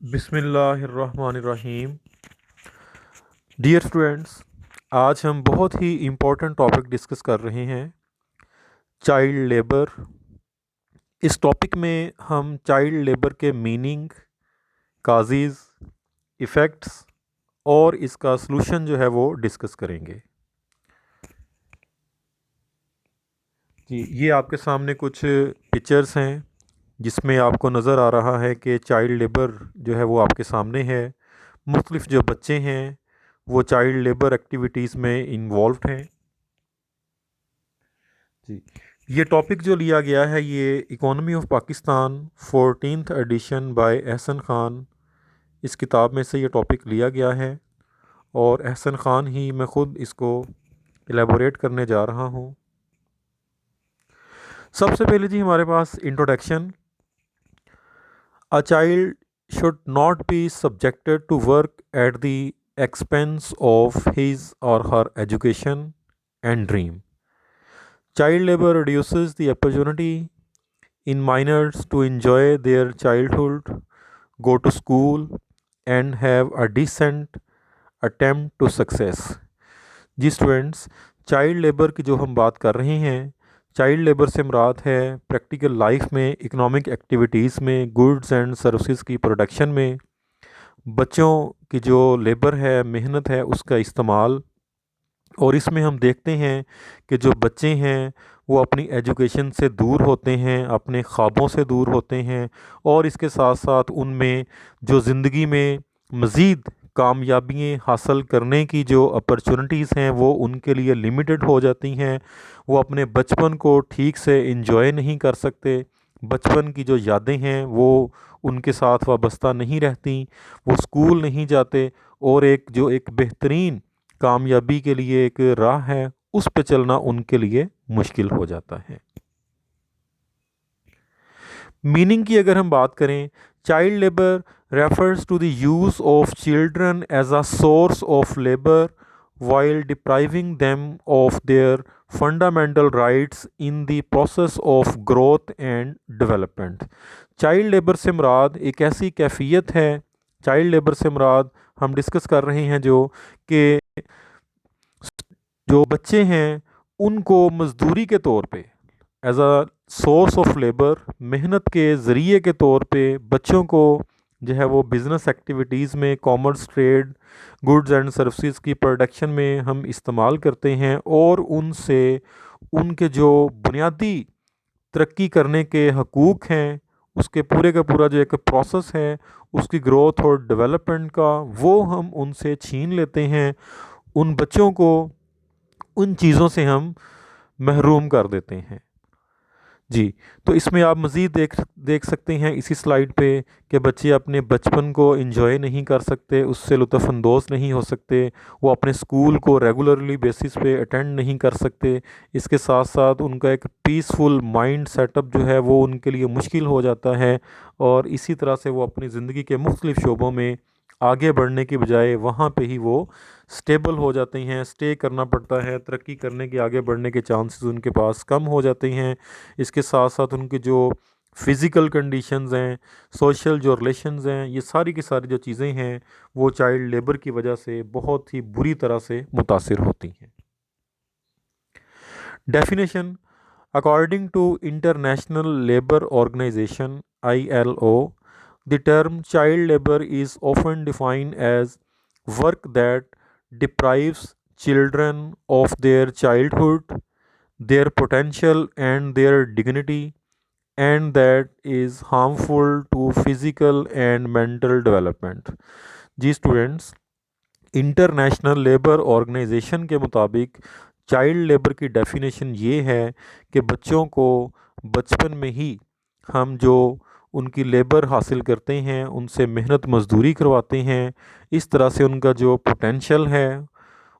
बिस्मिल्लाहिर्रहमानिर्रहीम। Dear students, आज हम बहुत ही इम्पोर्टेंट टॉपिक डिस्कस कर रहे हैं, चाइल्ड लेबर। इस टॉपिक में हम चाइल्ड लेबर के मीनिंग, काजेज़, इफ़ेक्ट्स और इसका सलूशन जो है वो डिस्कस करेंगे। जी, ये आपके सामने कुछ पिक्चर्स हैं जिसमें आपको नज़र आ रहा है कि चाइल्ड लेबर जो है वो आपके सामने है। मुख्तलिफ़ जो बच्चे हैं वो चाइल्ड लेबर एक्टिविटीज़ में इन्वॉल्व हैं। जी, ये टॉपिक जो लिया गया है ये economy of Pakistan 14th edition by Ehsan Khan, इस किताब में से ये टॉपिक लिया गया है और एहसन ख़ान ही मैं ख़ुद इसको एलेबोरेट करने जा रहा हूँ। सबसे पहले जी हमारे पास introduction. A child should not be subjected to work at the expense of his or her education and dream. Child labor reduces the opportunity in minors to enjoy their childhood, go to school, and have a decent attempt to success। जी students, child labour की जो हम बात कर रहे हैं, child labour से मुराद है प्रैक्टिकल लाइफ में, इकोनॉमिक एक्टिविटीज़ में, गुड्स एंड सर्विसेज की प्रोडक्शन में बच्चों की जो लेबर है, मेहनत है, उसका इस्तेमाल। और इसमें हम देखते हैं कि जो बच्चे हैं वो अपनी एजुकेशन से दूर होते हैं, अपने ख्वाबों से दूर होते हैं और इसके साथ साथ उनमें जो ज़िंदगी में मज़ीद कामयाबियाँ हासिल करने की जो अपॉर्चुनिटीज़ हैं वो उनके लिए लिमिटेड हो जाती हैं। वो अपने बचपन को ठीक से इंजॉय नहीं कर सकते, बचपन की जो यादें हैं वो उनके साथ वाबस्ता नहीं रहती, वो स्कूल नहीं जाते और एक बेहतरीन कामयाबी के लिए एक राह है उस पे चलना उनके लिए मुश्किल हो जाता है। मीनिंग की अगर हम बात करें, child labour refers to the use of children as a source of labour while depriving them of their fundamental rights in the process of growth and development। Child labour से मुराद एक ऐसी कैफियत है, चाइल्ड लेबर से मुराद हम discuss कर रहे हैं जो कि जो बच्चे हैं उनको मज़दूरी के तौर पे, as a source of labour, मेहनत के ज़रिए के तौर पे बच्चों को जो है वो बिज़नेस एक्टिविटीज़ में, commerce, trade, goods and services की प्रोडक्शन में हम इस्तेमाल करते हैं और उनसे उनके जो बुनियादी तरक्की करने के हकूक़ हैं, उसके पूरे का पूरा जो एक प्रोसेस है उसकी ग्रोथ और डेवलपमेंट का, वो हम उनसे छीन लेते हैं। उन बच्चों को उन चीज़ों से हम महरूम कर देते हैं। जी, तो इसमें आप मज़ीद देख सकते हैं इसी स्लाइड पे कि बच्चे अपने बचपन को एंजॉय नहीं कर सकते, उससे लुत्फ़अंदोज़ नहीं हो सकते, वो अपने स्कूल को रेगुलरली बेसिस पे अटेंड नहीं कर सकते। इसके साथ साथ उनका एक पीसफुल माइंड सेटअप जो है वो उनके लिए मुश्किल हो जाता है और इसी तरह से वो अपनी ज़िंदगी के मुख्तलिफ़ शोबों में आगे बढ़ने की बजाय वहाँ पे ही वो स्टेबल हो जाते हैं, स्टे करना पड़ता है, तरक्की करने के, आगे बढ़ने के चांसेस उनके पास कम हो जाते हैं। इसके साथ साथ उनकी जो फ़िज़िकल कंडीशंस हैं, सोशल जो रिलेशंस हैं, ये सारी की सारी जो चीज़ें हैं वो चाइल्ड लेबर की वजह से बहुत ही बुरी तरह से मुतासिर होती हैं। Definition. According to International Labour Organization ILO, the term child labor is often defined as work that deprives children of their childhood, their potential, and their dignity, and that is harmful to physical and mental development। जी students, International Labour Organization के मुताबिक child labour की definition ये है कि बच्चों को बचपन में ही हम जो उनकी लेबर हासिल करते हैं, उनसे मेहनत मजदूरी करवाते हैं, इस तरह से उनका जो पोटेंशल है,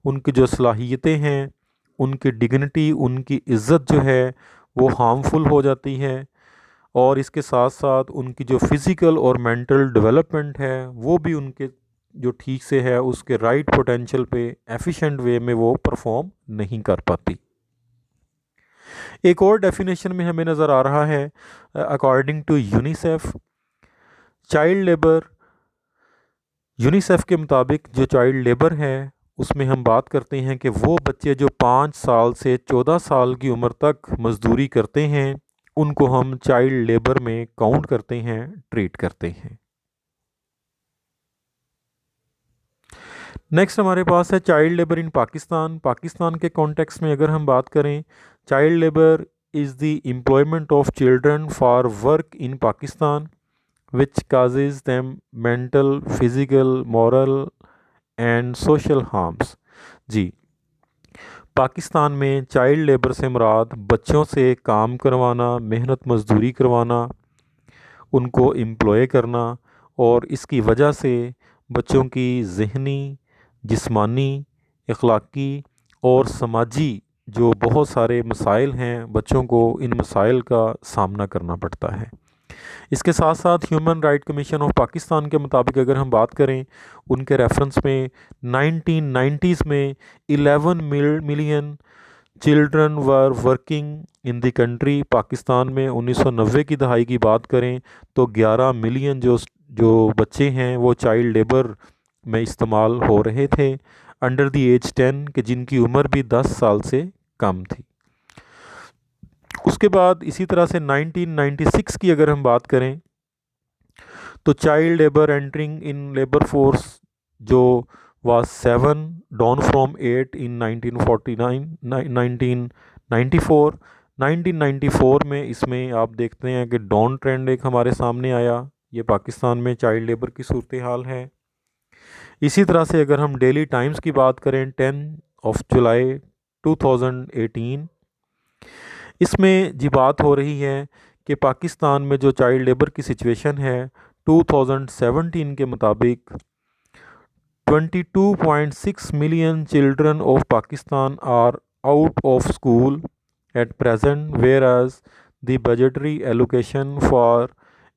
उनकी जो सलाहियतें हैं, उनकी डिग्निटी, उनकी इज़्ज़त जो है वो हार्मफुल हो जाती है और इसके साथ साथ उनकी जो फ़िज़िकल और मेंटल डेवलपमेंट है वो भी उनके जो ठीक से है उसके राइट पोटेंशियल पे एफिशिएंट वे में वो परफॉर्म नहीं कर पाती। एक और डेफिनेशन में हमें नज़र आ रहा है, according to UNICEF, child labour UNICEF के मुताबिक जो चाइल्ड लेबर है उसमें हम बात करते हैं कि वो बच्चे जो 5 साल से 14 साल की उम्र तक मज़दूरी करते हैं उनको हम चाइल्ड लेबर में काउंट करते हैं, ट्रीट करते हैं। नेक्स्ट हमारे पास है child labour in Pakistan. Pakistan के कॉन्टेक्स्ट में अगर हम बात करें, child labour is the employment of children for work in Pakistan which causes them mental, physical, moral and social harms। जी, पाकिस्तान में चाइल्ड लेबर से मुराद बच्चों से काम करवाना, मेहनत मजदूरी करवाना, उनको एम्प्लॉय करना, और इसकी वजह से बच्चों की ज़हनी, जिस्मानी, अखलाकी और समाजी जो बहुत सारे मसाइल हैं, बच्चों को इन मसाइल का सामना करना पड़ता है। इसके साथ साथ human right commission of Pakistan के मुताबिक अगर हम बात करें, उनके रेफरेंस में 1990s में 11 million children were working in the country. Pakistan में 1990 की दहाई की बात करें तो 11 मिलियन जो बच्चे हैं वो चाइल्ड लेबर में इस्तेमाल हो रहे थे, अंडर द एज 10, कि जिनकी उम्र भी 10 साल से कम थी। उसके बाद इसी तरह से 1996 की अगर हम बात करें तो child labour entering in labour force जो वाज 7 डाउन फ्रॉम 8 इन 1994 में इसमें आप देखते हैं कि डाउन ट्रेंड एक हमारे सामने आया। ये पाकिस्तान में चाइल्ड लेबर की सूरत हाल है। इसी तरह से अगर हम डेली टाइम्स की बात करें 10 जुलाई 2018, इसमें जी बात हो रही है कि पाकिस्तान में जो चाइल्ड लेबर की सिचुएशन है 2017 के मुताबिक 22.6 million children of Pakistan are out of school at present, whereas the budgetary allocation for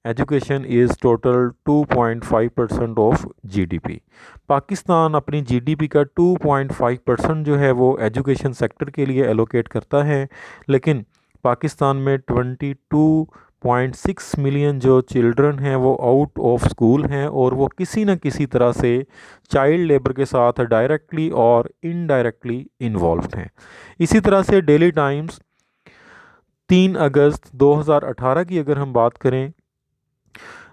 education is total 2.5% of GDP. Pakistan अपनी जीडीपी का 2.5% जो है वो एजुकेशन सेक्टर के लिए एलोकेट करता है, लेकिन पाकिस्तान में 22.6 मिलियन जो चिल्ड्रन हैं वो आउट ऑफ स्कूल हैं और वो किसी न किसी तरह से चाइल्ड लेबर के साथ डायरेक्टली और इनडायरेक्टली इन्वॉल्व्ड हैं। इसी तरह से डेली टाइम्स 3 अगस्त 2018 की अगर हम बात करें,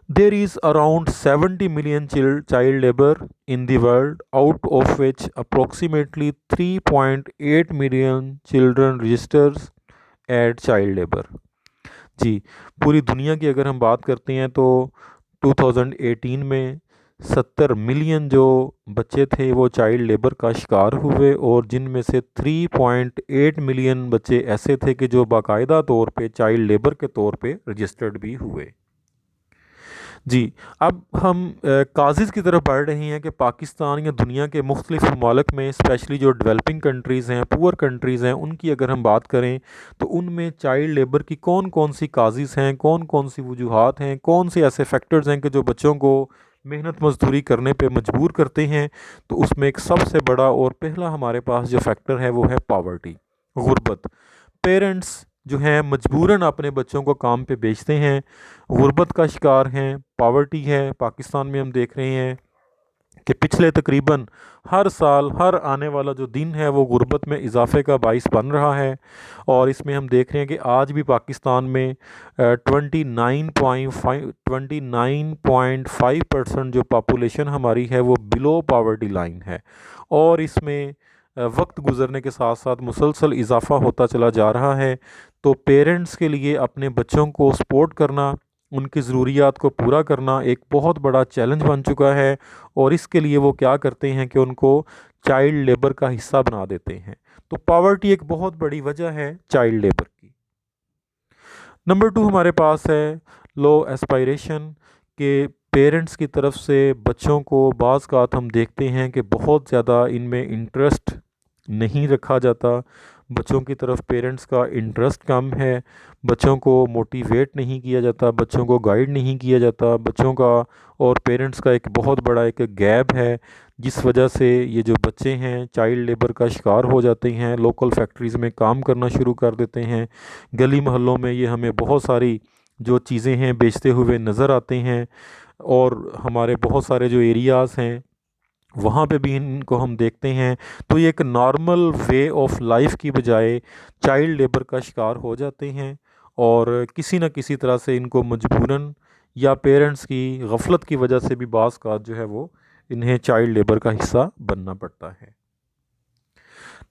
there is around 70 million child labor in the world, out of which approximately 3.8 million children registers at child labour. जी, पूरी दुनिया की अगर हम बात करते हैं तो 2018 में 70 मिलियन जो बच्चे थे वो चाइल्ड लेबर का शिकार हुए, और जिनमें से 3.8 मिलियन बच्चे ऐसे थे कि जो बाकायदा तौर पे चाइल्ड लेबर के तौर पे रजिस्टर्ड भी हुए। जी, अब हम काज़िज़ की तरफ बढ़ रहे हैं कि पाकिस्तान या दुनिया के मुख्तलिफ ममालिक में, स्पेशली जो डेवलपिंग कंट्रीज़ हैं, पुअर कंट्रीज़ हैं, उनकी अगर हम बात करें तो उनमें चाइल्ड लेबर की कौन कौन सी काज़िज़ हैं, कौन कौन सी वजूहात हैं, कौन से ऐसे फैक्टर्स हैं कि जो बच्चों को मेहनत मजदूरी करने पे मजबूर करते हैं। तो उसमें एक सबसे बड़ा और पहला हमारे पास जो फैक्टर है वो है पावर्टी, गुर्बत। पेरेंट्स जो हैं मजबूरन अपने बच्चों को काम पे भेजते हैं, गुर्बत का शिकार हैं, पावर्टी है। पाकिस्तान में हम देख रहे हैं कि पिछले तकरीबन हर साल, हर आने वाला जो दिन है वो गुर्बत में इजाफे का बाइस बन रहा है। और इसमें हम देख रहे हैं कि आज भी पाकिस्तान में 29.5% जो पॉपुलेशन हमारी है वो बिलो पावर्टी लाइन है, और इसमें वक्त गुज़रने के साथ साथ मुसलसल इजाफ़ा होता चला जा रहा है। तो पेरेंट्स के लिए अपने बच्चों को सपोर्ट करना, उनकी ज़रूरियात को पूरा करना एक बहुत बड़ा चैलेंज बन चुका है, और इसके लिए वो क्या करते हैं कि उनको चाइल्ड लेबर का हिस्सा बना देते हैं। तो पावर्टी एक बहुत बड़ी वजह है चाइल्ड लेबर की। नंबर 2 हमारे पास है लो एस्पायरेशन, के पेरेंट्स की तरफ से बच्चों को बाज़ का हम देखते हैं कि बहुत ज़्यादा इनमें इंटरेस्ट नहीं रखा जाता। बच्चों की तरफ पेरेंट्स का इंटरेस्ट कम है, बच्चों को मोटिवेट नहीं किया जाता, बच्चों को गाइड नहीं किया जाता। बच्चों का और पेरेंट्स का एक बहुत बड़ा एक गैप है, जिस वजह से ये जो बच्चे हैं चाइल्ड लेबर का शिकार हो जाते हैं, लोकल फैक्ट्रीज़ में काम करना शुरू कर देते हैं। गली मोहल्लों में ये हमें बहुत सारी जो चीज़ें हैं बेचते हुए नज़र आते हैं। और हमारे बहुत सारे जो एरियाज़ हैं वहाँ पे भी इनको हम देखते हैं। तो ये एक नॉर्मल वे ऑफ लाइफ की बजाय चाइल्ड लेबर का शिकार हो जाते हैं और किसी न किसी तरह से इनको मजबूरन या पेरेंट्स की गफलत की वजह से भी बाज़ का जो है वो इन्हें चाइल्ड लेबर का हिस्सा बनना पड़ता है।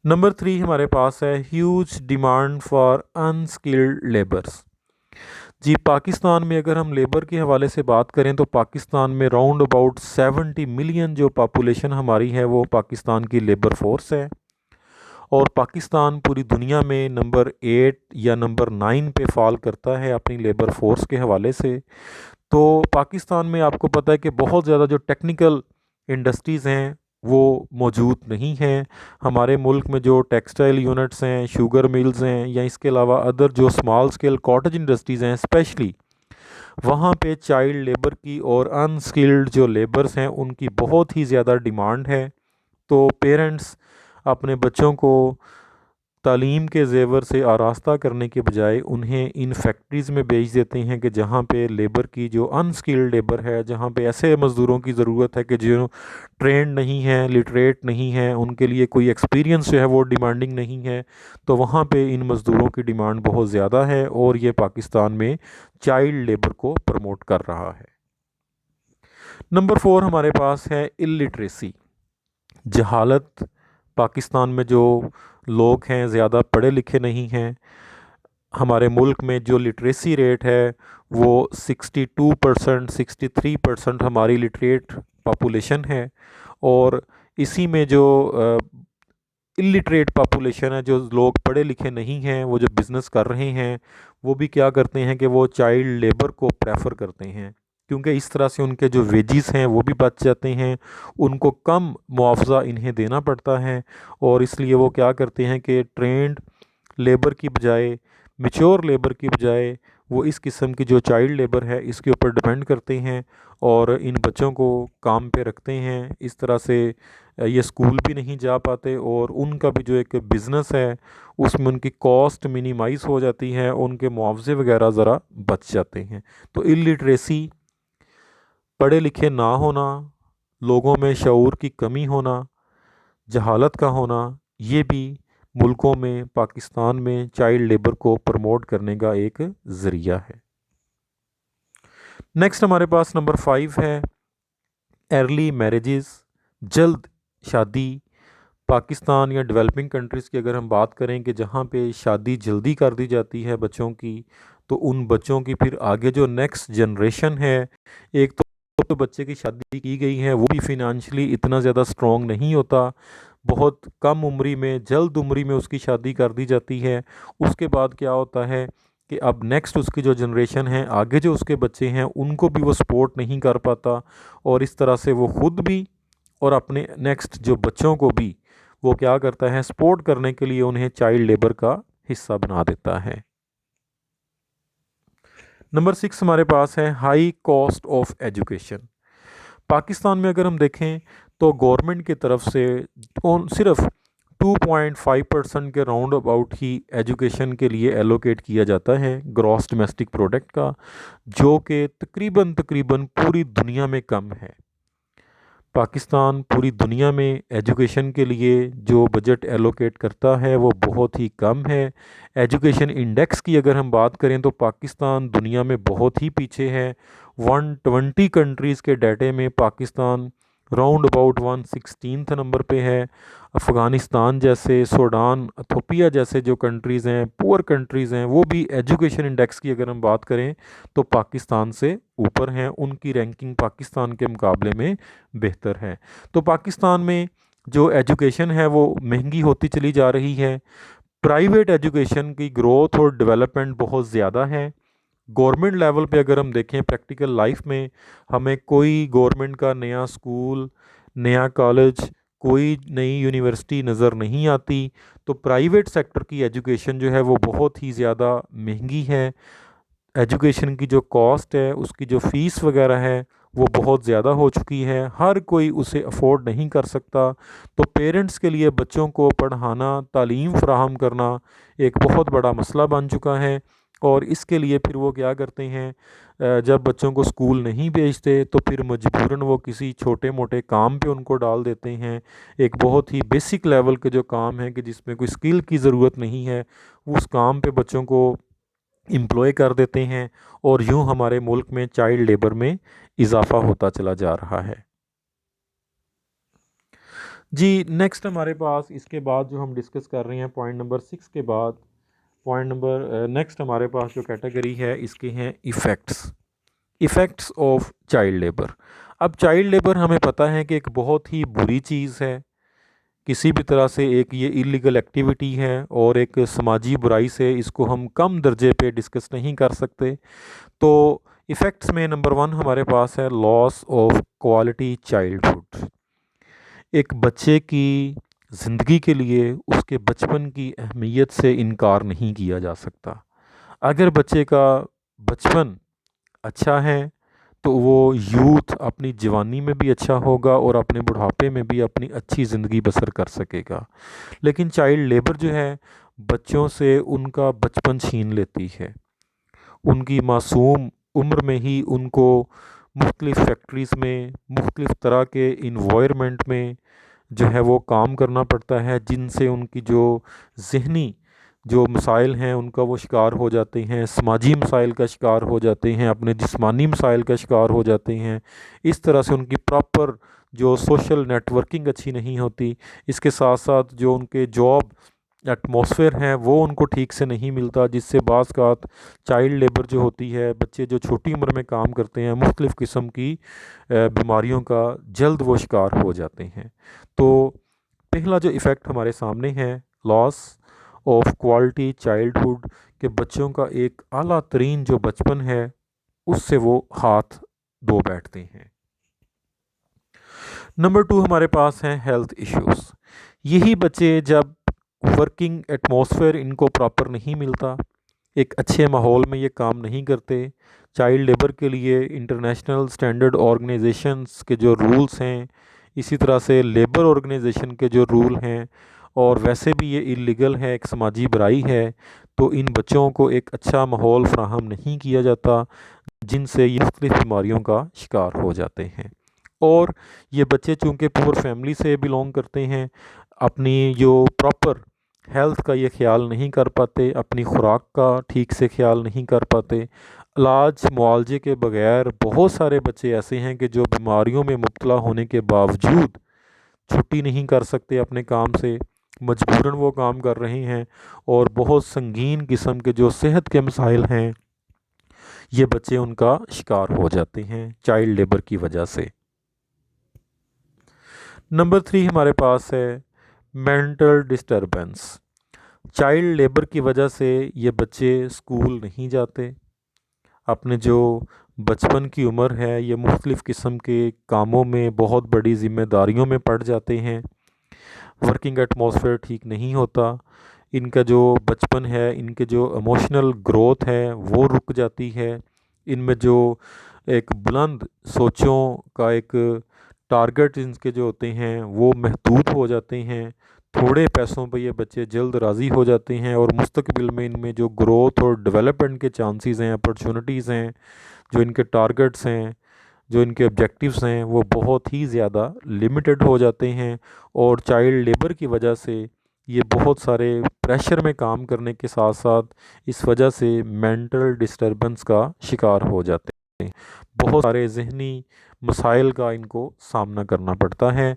नंबर 3 हमारे पास है huge demand for unskilled labours. जी, पाकिस्तान में अगर हम लेबर के हवाले से बात करें तो पाकिस्तान में राउंड अबाउट 70 मिलियन जो पॉपुलेशन हमारी है वो पाकिस्तान की लेबर फोर्स है। और पाकिस्तान पूरी दुनिया में नंबर 8 या नंबर 9 पे फॉल करता है अपनी लेबर फोर्स के हवाले से। तो पाकिस्तान में आपको पता है कि बहुत ज़्यादा जो टेक्निकल इंडस्ट्रीज़ हैं वो मौजूद नहीं हैं। हमारे मुल्क में जो टेक्सटाइल यूनिट्स हैं, शुगर मिल्स हैं या इसके अलावा अदर जो स्मॉल स्केल कॉटेज इंडस्ट्रीज़ हैं स्पेशली, वहाँ पे चाइल्ड लेबर की और अनस्किल्ड जो लेबर्स हैं उनकी बहुत ही ज़्यादा डिमांड है। तो पेरेंट्स अपने बच्चों को तालीम के ज़ेवर से आरास्ता करने के बजाय उन्हें इन फैक्ट्रीज़ में भेज देते हैं कि जहाँ पे लेबर की जो अनस्किल्ड लेबर है, जहाँ पे ऐसे मज़दूरों की ज़रूरत है कि जो ट्रेंड नहीं है, लिटरेट नहीं है, उनके लिए कोई एक्सपीरियंस जो है वो डिमांडिंग नहीं है। तो वहाँ पे इन मज़दूरों की डिमांड बहुत ज़्यादा है और ये पाकिस्तान में चाइल्ड लेबर को प्रमोट कर रहा है। नंबर 4 हमारे पास है इलिटरेसी, जहालत। पाकिस्तान में जो लोग हैं ज़्यादा पढ़े लिखे नहीं हैं। हमारे मुल्क में जो लिटरेसी रेट है वो 62%, 63% हमारी लिटरेट पॉपुलेशन है। और इसी में जो इलिटरेट पॉपुलेशन है, जो लोग पढ़े लिखे नहीं हैं, वो जो बिज़नेस कर रहे हैं वो भी क्या करते हैं कि वो चाइल्ड लेबर को प्रेफर करते हैं, क्योंकि इस तरह से उनके जो वेजिस हैं वो भी बच जाते हैं, उनको कम मुआवजा इन्हें देना पड़ता है। और इसलिए वो क्या करते हैं कि ट्रेंड लेबर की बजाय, मैच्योर लेबर की बजाय वो इस किस्म की जो चाइल्ड लेबर है इसके ऊपर डिपेंड करते हैं और इन बच्चों को काम पे रखते हैं। इस तरह से ये स्कूल भी नहीं जा पाते और उनका भी जो एक बिज़नेस है उसमें उनकी कॉस्ट मिनिमाइज़ हो जाती है, उनके मुआवजे वगैरह ज़रा बच जाते हैं। तो इलिटरेसी, पढ़े लिखे ना होना, लोगों में शऊर की कमी होना, जहालत का होना, ये भी मुल्कों में, पाकिस्तान में चाइल्ड लेबर को प्रमोट करने का एक ज़रिया है। नेक्स्ट हमारे पास नंबर 5 है अर्ली मैरिजेस, जल्द शादी। पाकिस्तान या डेवलपिंग कंट्रीज़ की अगर हम बात करें कि जहाँ पे शादी जल्दी कर दी जाती है बच्चों की, तो उन बच्चों की फिर आगे जो नेक्स्ट जनरेशन है, एक तो बच्चे की शादी की गई है वो भी फिनंशियली इतना ज़्यादा स्ट्रॉन्ग नहीं होता, बहुत कम उम्री में, जल्द उम्री में उसकी शादी कर दी जाती है। उसके बाद क्या होता है कि अब नेक्स्ट उसकी जो जनरेशन है, आगे जो उसके बच्चे हैं, उनको भी वो सपोर्ट नहीं कर पाता और इस तरह से वो ख़ुद भी और अपने नेक्स्ट जो बच्चों को भी वो क्या करता है, सपोर्ट करने के लिए उन्हें चाइल्ड लेबर का हिस्सा बना देता है। नंबर 6 हमारे पास है high cost of education. Pakistan में अगर हम देखें तो गवर्नमेंट की तरफ से सिर्फ 2.5% के राउंड अबाउट ही एजुकेशन के लिए एलोकेट किया जाता है ग्रॉस डोमेस्टिक प्रोडक्ट का, जो कि तकरीबन तकरीबन पूरी दुनिया में कम है। पाकिस्तान पूरी दुनिया में एजुकेशन के लिए जो बजट एलोकेट करता है वो बहुत ही कम है। एजुकेशन इंडेक्स की अगर हम बात करें तो पाकिस्तान दुनिया में बहुत ही पीछे है। 120 कंट्रीज़ के डाटे में Pakistan round about 116th number पे है। अफ़गानिस्तान जैसे, सूडान, इथियोपिया जैसे जो कंट्रीज़ हैं, पुअर कंट्रीज़ हैं, वो भी एजुकेशन इंडेक्स की अगर हम बात करें तो पाकिस्तान से ऊपर हैं, उनकी रैंकिंग पाकिस्तान के मुकाबले में बेहतर है। तो पाकिस्तान में जो एजुकेशन है वो महंगी होती चली जा रही है। प्राइवेट एजुकेशन की ग्रोथ और डेवलपमेंट बहुत ज़्यादा है। गवर्नमेंट लेवल पे अगर हम देखें प्रैक्टिकल लाइफ में, हमें कोई गवर्नमेंट का नया स्कूल, नया कॉलेज, कोई नई यूनिवर्सिटी नज़र नहीं आती। तो प्राइवेट सेक्टर की एजुकेशन जो है वो बहुत ही ज़्यादा महंगी है। एजुकेशन की जो कॉस्ट है, उसकी जो फ़ीस वगैरह है वो बहुत ज़्यादा हो चुकी है, हर कोई उसे अफोर्ड नहीं कर सकता। तो पेरेंट्स के लिए बच्चों को पढ़ाना, तालीम फ़राहम करना एक बहुत बड़ा मसला बन चुका है और इसके लिए फिर वो क्या करते हैं, जब बच्चों को स्कूल नहीं भेजते तो फिर मजबूरन वो किसी छोटे मोटे काम पे उनको डाल देते हैं। एक बहुत ही बेसिक लेवल के जो काम है कि जिसमें कोई स्किल की ज़रूरत नहीं है, उस काम पे बच्चों को एम्प्लॉय कर देते हैं, और यूं हमारे मुल्क में चाइल्ड लेबर में इजाफ़ा होता चला जा रहा है। जी नेक्स्ट हमारे पास इसके बाद जो हम डिस्कस कर रहे हैं पॉइंट नंबर 6 के बाद, पॉइंट नंबर नेक्स्ट हमारे पास जो कैटेगरी है इसके हैं इफ़ेक्ट्स ऑफ चाइल्ड लेबर। अब चाइल्ड लेबर हमें पता है कि एक बहुत ही बुरी चीज़ है, किसी भी तरह से एक ये इलीगल एक्टिविटी है और एक समाजी बुराई से इसको हम कम दर्जे पे डिस्कस नहीं कर सकते। तो इफ़ेक्ट्स में नंबर 1 हमारे पास है लॉस ऑफ क्वालिटी चाइल्डहुड। एक बच्चे की ज़िंदगी के लिए उसके बचपन की अहमियत से इनकार नहीं किया जा सकता। अगर बच्चे का बचपन अच्छा है तो वो यूथ अपनी जवानी में भी अच्छा होगा और अपने बुढ़ापे में भी अपनी अच्छी ज़िंदगी बसर कर सकेगा। लेकिन चाइल्ड लेबर जो है बच्चों से उनका बचपन छीन लेती है। उनकी मासूम उम्र में ही उनको मुख्तलिफ़ फैक्ट्रीज़ में मुख्तलिफ़ तरह के इन्वायरमेंट में जो है वो काम करना पड़ता है, जिनसे उनकी जो ज़हनी जो मसाइल हैं उनका वो शिकार हो जाते हैं, समाजी मसाइल का शिकार हो जाते हैं, अपने जिस्मानी मसाइल का शिकार हो जाते हैं। इस तरह से उनकी प्रॉपर जो सोशल नेटवर्किंग अच्छी नहीं होती। इसके साथ साथ जो उनके जॉब एटमॉस्फेयर हैं वो उनको ठीक से नहीं मिलता, जिससे बाज़ औक़ात चाइल्ड लेबर जो होती है, बच्चे जो छोटी उम्र में काम करते हैं, मुख्तलिफ़ किस्म की बीमारियों का जल्द वो शिकार हो जाते हैं। तो पहला जो इफ़ेक्ट हमारे सामने है लॉस ऑफ क्वालिटी चाइल्डहुड, के बच्चों का एक आला तरीन जो बचपन है उससे वो हाथ धो बैठते हैं। नंबर 2 हमारे पास हैं हेल्थ इश्यूज़। यही बच्चे जब वर्किंग एटमॉस्फेयर इनको प्रॉपर नहीं मिलता, एक अच्छे माहौल में ये काम नहीं करते, चाइल्ड लेबर के लिए इंटरनेशनल स्टैंडर्ड ऑर्गेनाइजेशंस के जो रूल्स हैं, इसी तरह से लेबर ऑर्गेनाइजेशन के जो रूल हैं, और वैसे भी ये इलीगल है, एक समाजी बुराई है, तो इन बच्चों को एक अच्छा माहौल फ्राहम नहीं किया जाता, जिनसे ये मुख्तलिफ़ बीमारियों का शिकार हो जाते हैं। और ये बच्चे चूँकि पुअर फैमिली से बिलोंग करते हैं, अपनी जो प्रॉपर हेल्थ का ये ख्याल नहीं कर पाते, अपनी खुराक का ठीक से ख्याल नहीं कर पाते, इलाज मुआवजे के बगैर बहुत सारे बच्चे ऐसे हैं कि जो बीमारियों में मुब्तला होने के बावजूद छुट्टी नहीं कर सकते अपने काम से, मजबूरन वो काम कर रहे हैं, और बहुत संगीन किस्म के जो सेहत के मसाइल हैं ये बच्चे उनका शिकार हो जाते हैं चाइल्ड लेबर की वजह से। नंबर 3 हमारे पास है मेंटल डिस्टर्बेंस। चाइल्ड लेबर की वजह से ये बच्चे स्कूल नहीं जाते, अपने जो बचपन की उम्र है ये मुख्तलिफ़ किस्म के कामों में बहुत बड़ी ज़िम्मेदारियों में पड़ जाते हैं, वर्किंग एटमॉस्फेयर ठीक नहीं होता, इनका जो बचपन है, इनके जो इमोशनल ग्रोथ है वो रुक जाती है, इनमें जो एक बुलंद सोचों का एक टारगेट इनके जो होते हैं वो महदूद हो जाते हैं। थोड़े पैसों पे ये बच्चे जल्द राज़ी हो जाते हैं, और मुस्तकबिल में इनमें जो ग्रोथ और डेवलपमेंट के चांसेस हैं, अपॉर्चुनिटीज़ हैं, जो इनके टारगेट्स हैं, जो इनके ऑब्जेक्टिव्स हैं, वो बहुत ही ज़्यादा लिमिटेड हो जाते हैं। और चाइल्ड लेबर की वजह से ये बहुत सारे प्रेशर में काम करने के साथ साथ इस वजह से मेंटल डिस्टर्बेंस का शिकार हो जाते हैं, बहुत सारे जहनी मसाइल का इनको सामना करना पड़ता है।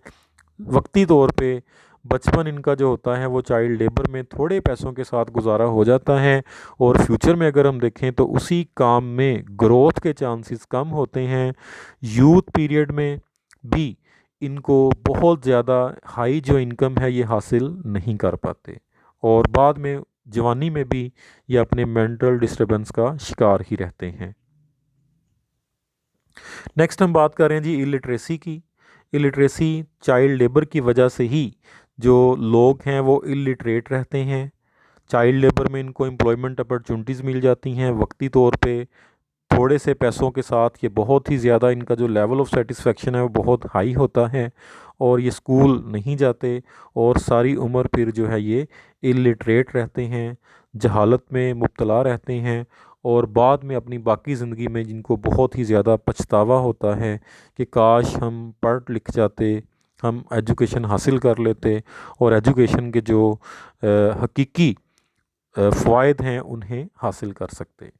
वक्ती तौर पे बचपन इनका जो होता है वो चाइल्ड लेबर में थोड़े पैसों के साथ गुजारा हो जाता है, और फ्यूचर में अगर हम देखें तो उसी काम में ग्रोथ के चांसेस कम होते हैं। यूथ पीरियड में भी इनको बहुत ज़्यादा हाई जो इनकम है ये हासिल नहीं कर पाते, और बाद में जवानी में भी ये अपने मेंटल डिस्टर्बेंस का शिकार ही रहते हैं। नेक्स्ट हम बात करें जी इलिटरेसी की। इलिटरेसी चाइल्ड लेबर की वजह से ही जो लोग हैं वो इलिटरेट रहते हैं। चाइल्ड लेबर में इनको एम्प्लॉयमेंट अपॉर्चुनिटीज़ मिल जाती हैं वक्ती तौर पे, थोड़े से पैसों के साथ ये बहुत ही ज़्यादा इनका जो लेवल ऑफ सेटिस्फेक्शन है वो बहुत हाई होता है, और ये स्कूल नहीं जाते और सारी उम्र फिर जो है ये इलिटरेट रहते हैं। जहालत में मुब्तला रहते हैं और बाद में अपनी बाकी ज़िंदगी में जिनको बहुत ही ज़्यादा पछतावा होता है कि काश हम पढ़ लिख जाते, हम एजुकेशन हासिल कर लेते और एजुकेशन के जो हकीकी फ़वाइद हैं उन्हें हासिल कर सकते।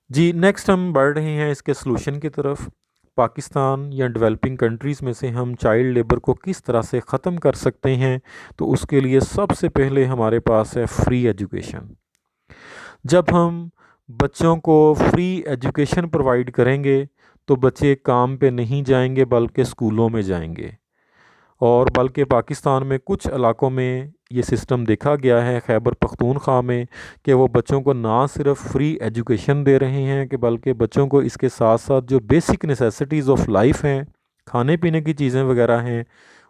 जी, नेक्स्ट हम बढ़ रहे हैं इसके सलूशन की तरफ। पाकिस्तान या डेवलपिंग कंट्रीज़ में से हम चाइल्ड लेबर को किस तरह से ख़त्म कर सकते हैं, तो उसके लिए सबसे पहले हमारे पास है फ्री एजुकेशन। जब हम बच्चों को फ्री एजुकेशन प्रोवाइड करेंगे तो बच्चे काम पे नहीं जाएंगे बल्कि स्कूलों में जाएंगे। और बल्कि पाकिस्तान में कुछ इलाक़ों में ये सिस्टम देखा गया है, खैबर पख्तूनख्वा में, कि वो बच्चों को ना सिर्फ फ्री एजुकेशन दे रहे हैं कि बल्कि बच्चों को इसके साथ साथ जो बेसिक नेसेसिटीज़ ऑफ लाइफ हैं, खाने पीने की चीज़ें वगैरह हैं,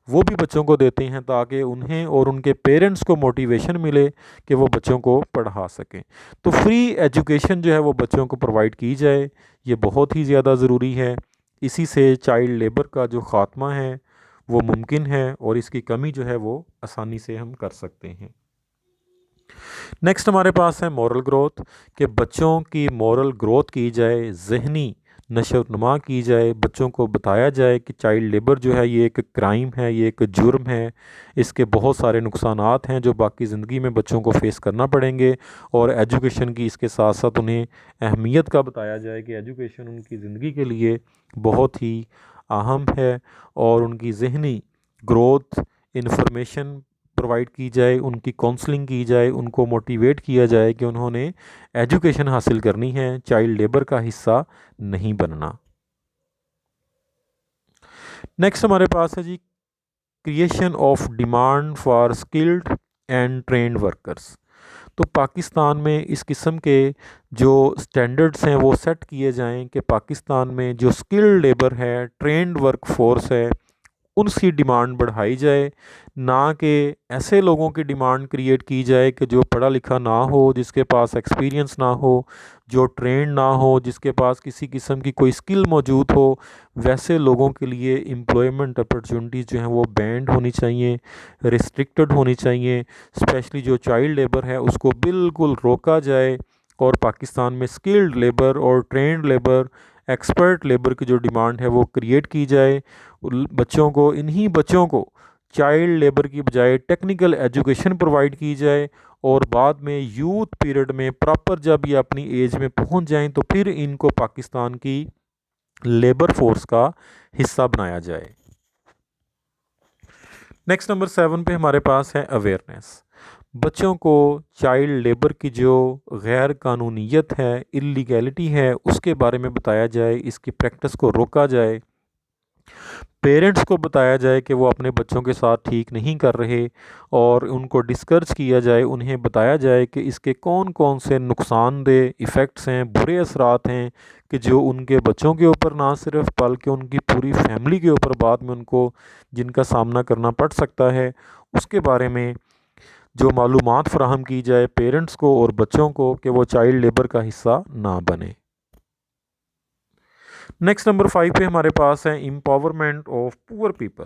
वो भी बच्चों को देते हैं ताकि उन्हें और उनके पेरेंट्स को मोटिवेशन मिले कि वो बच्चों को पढ़ा सकें। तो फ्री एजुकेशन जो है वो बच्चों को प्रोवाइड की जाए, ये बहुत ही ज़्यादा ज़रूरी है। इसी से चाइल्ड लेबर का जो ख़ात्मा है वो मुमकिन है और इसकी कमी जो है वो आसानी से हम कर सकते हैं। नेक्स्ट हमारे पास है मॉरल ग्रोथ, कि बच्चों की मॉरल ग्रोथ की जाए, ज़हनी नशो नुमा की जाए, बच्चों को बताया जाए कि चाइल्ड लेबर जो है ये एक क्राइम है, ये एक जुर्म है, इसके बहुत सारे नुकसानात हैं जो बाकी ज़िंदगी में बच्चों को फेस करना पड़ेंगे। और एजुकेशन की इसके साथ साथ उन्हें अहमियत का बताया जाए कि एजुकेशन उनकी ज़िंदगी के लिए बहुत ही अहम है और उनकी ज़हनी ग्रोथ इंफॉर्मेशन प्रोवाइड की जाए, उनकी काउंसलिंग की जाए, उनको मोटिवेट किया जाए कि उन्होंने एजुकेशन हासिल करनी है, चाइल्ड लेबर का हिस्सा नहीं बनना। नेक्स्ट हमारे पास है जी creation of demand for skilled and trained workers. तो पाकिस्तान में इस किस्म के जो स्टैंडर्ड्स हैं वो सेट किए जाएं कि पाकिस्तान में जो स्किल्ड लेबर है, ट्रेंड वर्क फोर्स है, उनकी डिमांड बढ़ाई जाए, ना कि ऐसे लोगों की डिमांड क्रिएट की जाए कि जो पढ़ा लिखा ना हो, जिसके पास एक्सपीरियंस ना हो, जो ट्रेंड ना हो, जिसके पास किसी किस्म की कोई स्किल मौजूद हो। वैसे लोगों के लिए एम्प्लॉयमेंट अपॉर्चुनिटीज़ जो हैं वो बैंड होनी चाहिए, रिस्ट्रिक्टेड होनी चाहिए। स्पेशली जो चाइल्ड लेबर है उसको बिल्कुल रोका जाए और पाकिस्तान में स्किल्ड लेबर और ट्रेंड लेबर, एक्सपर्ट लेबर की जो डिमांड है वो क्रिएट की जाए। बच्चों को, इन्हीं बच्चों को चाइल्ड लेबर की बजाय टेक्निकल एजुकेशन प्रोवाइड की जाए और बाद में यूथ पीरियड में प्रॉपर जब ये अपनी एज में पहुंच जाएं तो फिर इनको पाकिस्तान की लेबर फोर्स का हिस्सा बनाया जाए। नेक्स्ट नंबर 7 पे हमारे पास है अवेयरनेस। बच्चों को चाइल्ड लेबर की जो गैर कानूनीयत है, इलीगैलिटी है, उसके बारे में बताया जाए, इसकी प्रैक्टिस को रोका जाए। पेरेंट्स को बताया जाए कि वो अपने बच्चों के साथ ठीक नहीं कर रहे और उनको डिस्करेज किया जाए, उन्हें बताया जाए कि इसके कौन कौन से नुकसानदेह इफ़ेक्ट्स हैं, बुरे असरात हैं कि जो उनके बच्चों के ऊपर ना सिर्फ बल्कि उनकी पूरी फैमिली के ऊपर बाद में उनको जिनका सामना करना पड़ सकता है। उसके बारे में जो मालूमात फ़राहम की जाए पेरेंट्स को और बच्चों को कि वो चाइल्ड लेबर का हिस्सा ना बने। नेक्स्ट नंबर 5 पे हमारे पास है एम्पावरमेंट ऑफ पुअर पीपल।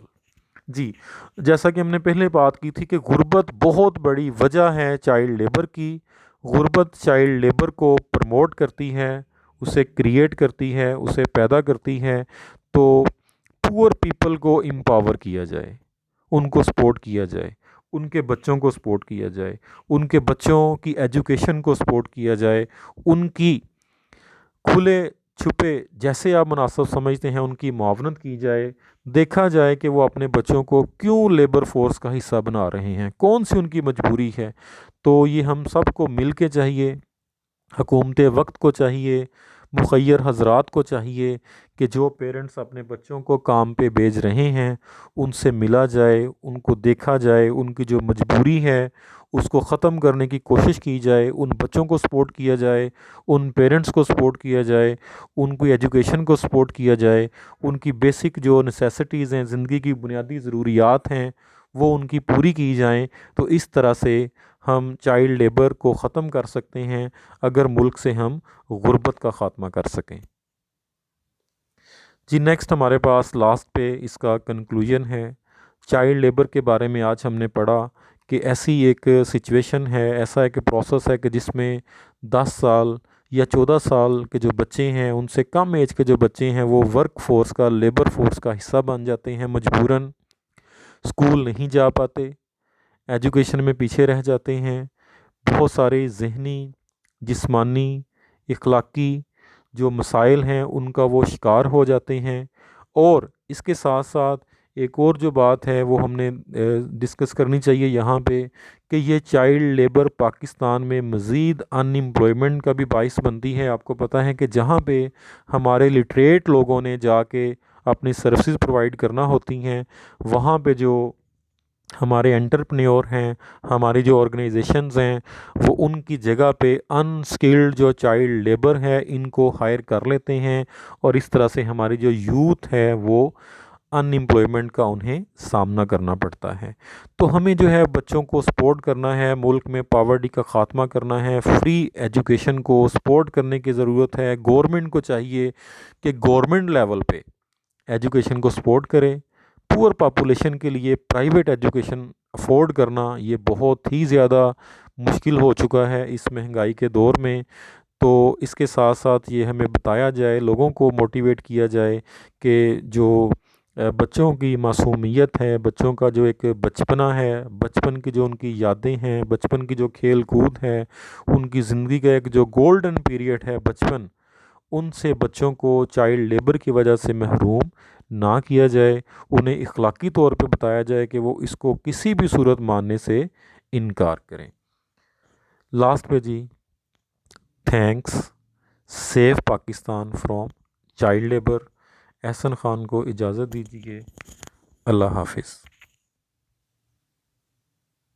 जी, जैसा कि हमने पहले बात की थी कि गुर्बत बहुत बड़ी वजह है चाइल्ड लेबर की। गुर्बत चाइल्ड लेबर को प्रमोट करती है, उसे क्रिएट करती है, उसे पैदा करती है। तो पुअर पीपल को एम्पावर किया जाए, उनको सपोर्ट किया जाए, उनके बच्चों को सपोर्ट किया जाए, उनके बच्चों की एजुकेशन को सपोर्ट किया जाए, उनकी खुले छुपे जैसे आप मुनासिब समझते हैं उनकी मुआवनत की जाए। देखा जाए कि वो अपने बच्चों को क्यों लेबर फोर्स का हिस्सा बना रहे हैं, कौन सी उनकी मजबूरी है। तो ये हम सब को मिल के चाहिए, हुकूमत वक्त को चाहिए, मुखय्यर हजरात को चाहिए कि जो पेरेंट्स अपने बच्चों को काम पे भेज रहे हैं उनसे मिला जाए, उनको देखा जाए, उनकी जो मजबूरी है उसको ख़त्म करने की कोशिश की जाए, उन बच्चों को सपोर्ट किया जाए, उन पेरेंट्स को सपोर्ट किया जाए, उनकी एजुकेशन को सपोर्ट किया जाए, उनकी बेसिक जो नेसेसिटीज़ हैं, ज़िंदगी की बुनियादी ज़रूरियात हैं, वो उनकी पूरी की जाएं। तो इस तरह से हम चाइल्ड लेबर को ख़त्म कर सकते हैं अगर मुल्क से हम गुर्बत का ख़ात्मा कर सकें। जी, नेक्स्ट हमारे पास लास्ट पे इसका कंक्लूजन है। चाइल्ड लेबर के बारे में आज हमने पढ़ा कि ऐसी एक सिचुएशन है, ऐसा एक प्रोसेस है कि जिसमें 10 साल या 14 साल के जो बच्चे हैं, उनसे कम एज के जो बच्चे हैं, वो वर्क फोर्स का, लेबर फोर्स का हिस्सा बन जाते हैं, मजबूरन स्कूल नहीं जा पाते, एजुकेशन में पीछे रह जाते हैं, बहुत सारे ज़हनी, जिस्मानी, इखलाकी जो मसाइल हैं उनका वो शिकार हो जाते हैं। और इसके साथ साथ एक और जो बात है वो हमने डिस्कस करनी चाहिए यहाँ पे, कि ये चाइल्ड लेबर पाकिस्तान में मज़ीद अनएम्प्लॉयमेंट का भी बाइस बनती है। आपको पता है कि जहाँ पे हमारे लिटरेट लोगों ने जाके अपनी सर्विसेज प्रोवाइड करना होती हैं, वहाँ पे जो हमारे एंटरप्रेन्योर हैं, हमारी जो ऑर्गेनाइजेशंस हैं, वो उनकी जगह पे अनस्किल्ड जो चाइल्ड लेबर है इनको हायर कर लेते हैं, और इस तरह से हमारी जो यूथ है वो अनएम्प्लॉयमेंट का उन्हें सामना करना पड़ता है। तो हमें जो है बच्चों को सपोर्ट करना है, मुल्क में पावर्टी का ख़ात्मा करना है, फ्री एजुकेशन को सपोर्ट करने की ज़रूरत है। गवर्नमेंट को चाहिए कि गवर्नमेंट लेवल पे एजुकेशन को सपोर्ट करे। पुअर पॉपुलेशन के लिए प्राइवेट एजुकेशन अफोर्ड करना ये बहुत ही ज़्यादा मुश्किल हो चुका है इस महंगाई के दौर में। तो इसके साथ साथ ये हमें बताया जाए, लोगों को मोटिवेट किया जाए कि जो बच्चों की मासूमियत है, बच्चों का जो एक बचपना है, बचपन की जो उनकी यादें हैं, बचपन की जो खेल कूद है, उनकी ज़िंदगी का एक जो गोल्डन पीरियड है बचपन, उनसे बच्चों को चाइल्ड लेबर की वजह से महरूम ना किया जाए। उन्हें इखलाकी तौर पे बताया जाए कि वो इसको किसी भी सूरत मानने से इनकार करें। लास्ट पे जी, thanks, save Pakistan from child labour. Ehsan Khan को इजाज़त दीजिए। अल्लाह हाफिज़।